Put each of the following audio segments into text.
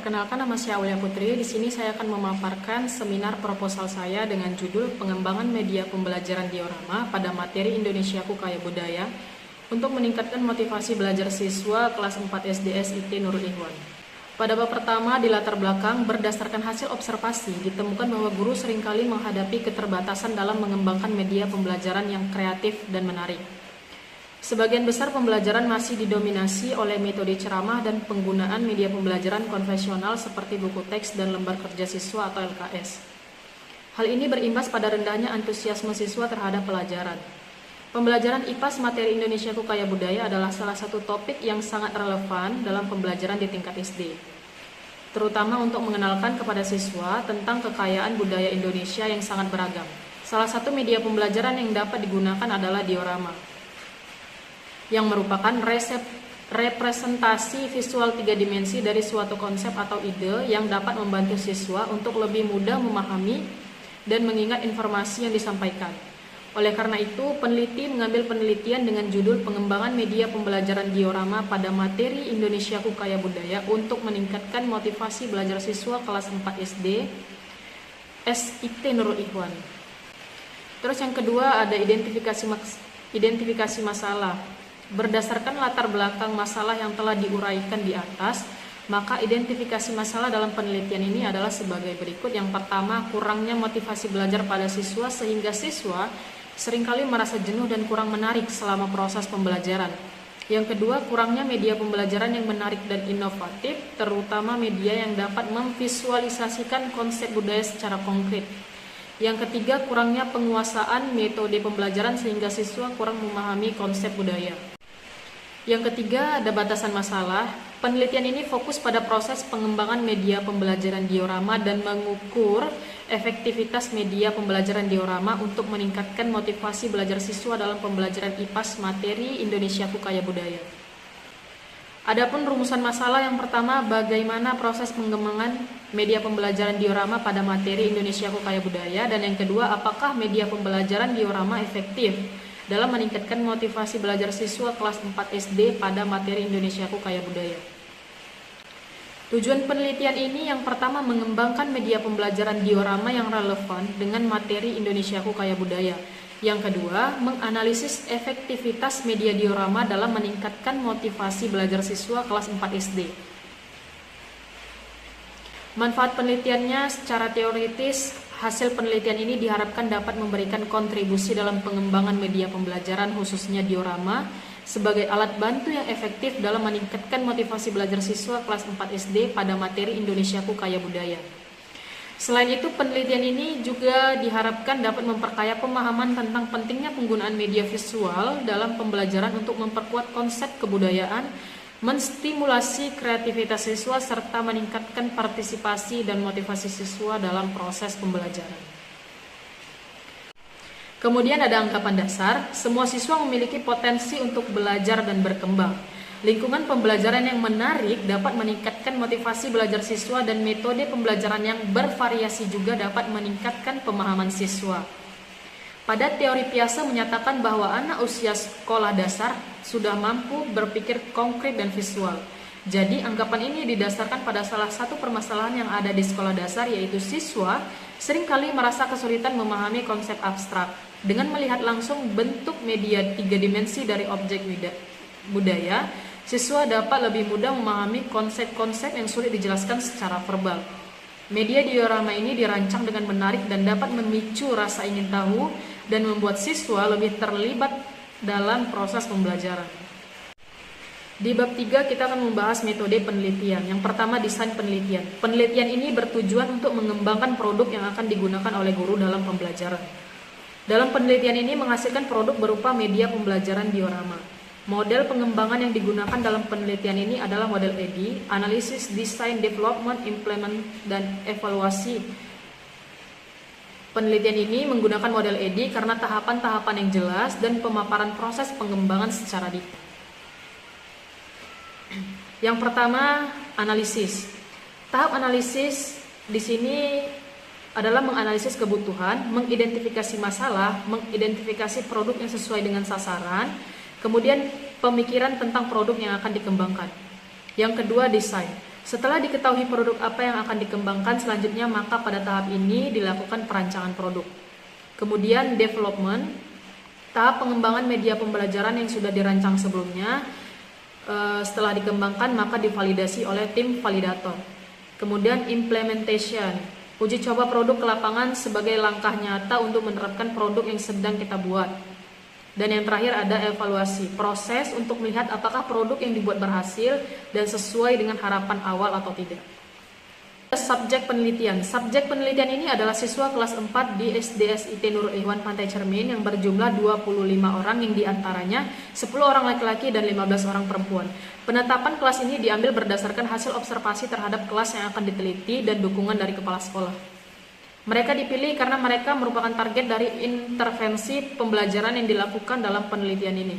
Perkenalkan, nama saya Aulia Putri. Di sini saya akan memaparkan seminar proposal saya dengan judul Pengembangan Media Pembelajaran Diorama pada materi Indonesiaku Kaya Budaya untuk meningkatkan motivasi belajar siswa kelas 4 SD SIT Nurul Ikhwan. Pada bab pertama, di latar belakang, berdasarkan hasil observasi, ditemukan bahwa guru seringkali menghadapi keterbatasan dalam mengembangkan media pembelajaran yang kreatif dan menarik. Sebagian besar pembelajaran masih didominasi oleh metode ceramah dan penggunaan media pembelajaran konvensional seperti buku teks dan lembar kerja siswa atau LKS. Hal ini berimbas pada rendahnya antusiasme siswa terhadap pelajaran. Pembelajaran IPAS materi Indonesiaku Kaya Budaya adalah salah satu topik yang sangat relevan dalam pembelajaran di tingkat SD, terutama untuk mengenalkan kepada siswa tentang kekayaan budaya Indonesia yang sangat beragam. Salah satu media pembelajaran yang dapat digunakan adalah diorama, yang merupakan representasi visual 3 dimensi dari suatu konsep atau ide yang dapat membantu siswa untuk lebih mudah memahami dan mengingat informasi yang disampaikan. Oleh karena itu, peneliti mengambil penelitian dengan judul Pengembangan Media Pembelajaran Diorama pada materi Indonesiaku Kaya Budaya untuk meningkatkan motivasi belajar siswa kelas 4 SD SIT Nurul Ikhwan. Terus yang kedua ada identifikasi masalah. Berdasarkan latar belakang masalah yang telah diuraikan di atas, maka identifikasi masalah dalam penelitian ini adalah sebagai berikut. Yang pertama, kurangnya motivasi belajar pada siswa sehingga siswa seringkali merasa jenuh dan kurang menarik selama proses pembelajaran. Yang kedua, kurangnya media pembelajaran yang menarik dan inovatif, terutama media yang dapat memvisualisasikan konsep budaya secara konkret. Yang ketiga, kurangnya penguasaan metode pembelajaran sehingga siswa kurang memahami konsep budaya. Yang ketiga, ada batasan masalah. Penelitian ini fokus pada proses pengembangan media pembelajaran diorama dan mengukur efektivitas media pembelajaran diorama untuk meningkatkan motivasi belajar siswa dalam pembelajaran IPAS materi Indonesiaku Kaya Budaya. Adapun rumusan masalah yang pertama, bagaimana proses pengembangan media pembelajaran diorama pada materi Indonesiaku Kaya Budaya, dan yang kedua, apakah media pembelajaran diorama efektif dalam meningkatkan motivasi belajar siswa kelas 4 SD pada materi Indonesiaku Kaya Budaya. Tujuan penelitian ini yang pertama, mengembangkan media pembelajaran diorama yang relevan dengan materi Indonesiaku Kaya Budaya. Yang kedua, menganalisis efektivitas media diorama dalam meningkatkan motivasi belajar siswa kelas 4 SD. Manfaat penelitiannya secara teoritis, hasil penelitian ini diharapkan dapat memberikan kontribusi dalam pengembangan media pembelajaran khususnya diorama sebagai alat bantu yang efektif dalam meningkatkan motivasi belajar siswa kelas 4 SD pada materi Indonesiaku Kaya Budaya. Selain itu, penelitian ini juga diharapkan dapat memperkaya pemahaman tentang pentingnya penggunaan media visual dalam pembelajaran untuk memperkuat konsep kebudayaan, menstimulasi kreativitas siswa, serta meningkatkan partisipasi dan motivasi siswa dalam proses pembelajaran. Kemudian ada anggapan dasar, semua siswa memiliki potensi untuk belajar dan berkembang. Lingkungan pembelajaran yang menarik dapat meningkatkan motivasi belajar siswa dan metode pembelajaran yang bervariasi juga dapat meningkatkan pemahaman siswa. Pada teori Piaget menyatakan bahwa anak usia sekolah dasar sudah mampu berpikir konkret dan visual. Jadi anggapan ini didasarkan pada salah satu permasalahan yang ada di sekolah dasar, yaitu siswa seringkali merasa kesulitan memahami konsep abstrak. Dengan melihat langsung bentuk media 3 dimensi dari objek budaya, siswa dapat lebih mudah memahami konsep-konsep yang sulit dijelaskan secara verbal. Media diorama ini dirancang dengan menarik dan dapat memicu rasa ingin tahu dan membuat siswa lebih terlibat dalam proses pembelajaran. Di bab 3 kita akan membahas metode penelitian. Yang pertama, desain penelitian. Penelitian ini bertujuan untuk mengembangkan produk yang akan digunakan oleh guru dalam pembelajaran. Dalam penelitian ini menghasilkan produk berupa media pembelajaran diorama. Model pengembangan yang digunakan dalam penelitian ini adalah model EDI, analisis, design, development, implement, dan evaluasi. Penelitian ini menggunakan model EDI karena tahapan-tahapan yang jelas dan pemaparan proses pengembangan secara detail. Yang pertama, analisis. Tahap analisis di sini adalah menganalisis kebutuhan, mengidentifikasi masalah, mengidentifikasi produk yang sesuai dengan sasaran, kemudian pemikiran tentang produk yang akan dikembangkan. Yang kedua, desain. Setelah diketahui produk apa yang akan dikembangkan selanjutnya, maka pada tahap ini dilakukan perancangan produk. Kemudian development, tahap pengembangan media pembelajaran yang sudah dirancang sebelumnya. Setelah dikembangkan maka divalidasi oleh tim validator. Kemudian implementation, uji coba produk ke lapangan sebagai langkah nyata untuk menerapkan produk yang sedang kita buat. Dan yang terakhir ada evaluasi, proses untuk melihat apakah produk yang dibuat berhasil dan sesuai dengan harapan awal atau tidak. Subjek penelitian. Subjek penelitian ini adalah siswa kelas 4 di SDSIT Nurul Ikhwan Pantai Cermin yang berjumlah 25 orang, yang diantaranya 10 orang laki-laki dan 15 orang perempuan. Penetapan kelas ini diambil berdasarkan hasil observasi terhadap kelas yang akan diteliti dan dukungan dari kepala sekolah. Mereka dipilih karena mereka merupakan target dari intervensi pembelajaran yang dilakukan dalam penelitian ini.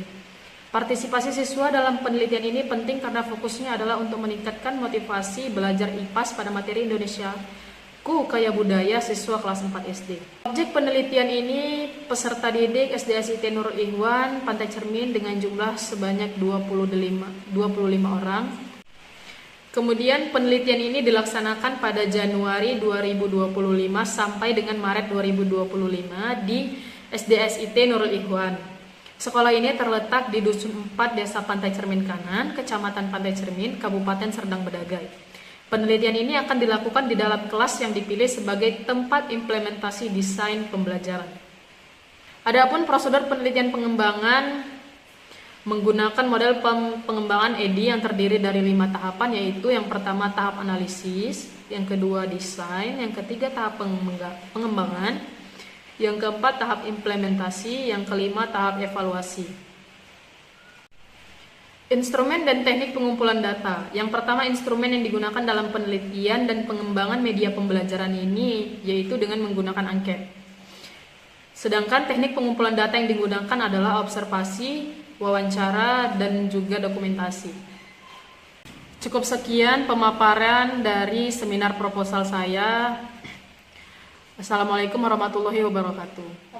Partisipasi siswa dalam penelitian ini penting karena fokusnya adalah untuk meningkatkan motivasi belajar IPAS pada materi Indonesiaku Kaya Budaya siswa kelas 4 SD. Objek penelitian ini peserta didik SDSIT Nurul Ikhwan Pantai Cermin dengan jumlah sebanyak 25 orang. Kemudian penelitian ini dilaksanakan pada Januari 2025 sampai dengan Maret 2025 di SDSIT Nurul Ikhwan. Sekolah ini terletak di Dusun 4, Desa Pantai Cermin Kanan, Kecamatan Pantai Cermin, Kabupaten Serdang Bedagai. Penelitian ini akan dilakukan di dalam kelas yang dipilih sebagai tempat implementasi desain pembelajaran. Adapun prosedur penelitian pengembangan menggunakan model pengembangan EDI yang terdiri dari 5 tahapan, yaitu yang pertama tahap analisis, yang kedua desain, yang ketiga tahap pengembangan, yang keempat tahap implementasi, yang kelima tahap evaluasi. Instrumen dan teknik pengumpulan data. Yang pertama, instrumen yang digunakan dalam penelitian dan pengembangan media pembelajaran ini yaitu dengan menggunakan angket. Sedangkan teknik pengumpulan data yang digunakan adalah observasi, wawancara, dan juga dokumentasi. Cukup sekian pemaparan dari seminar proposal saya. Assalamualaikum warahmatullahi wabarakatuh.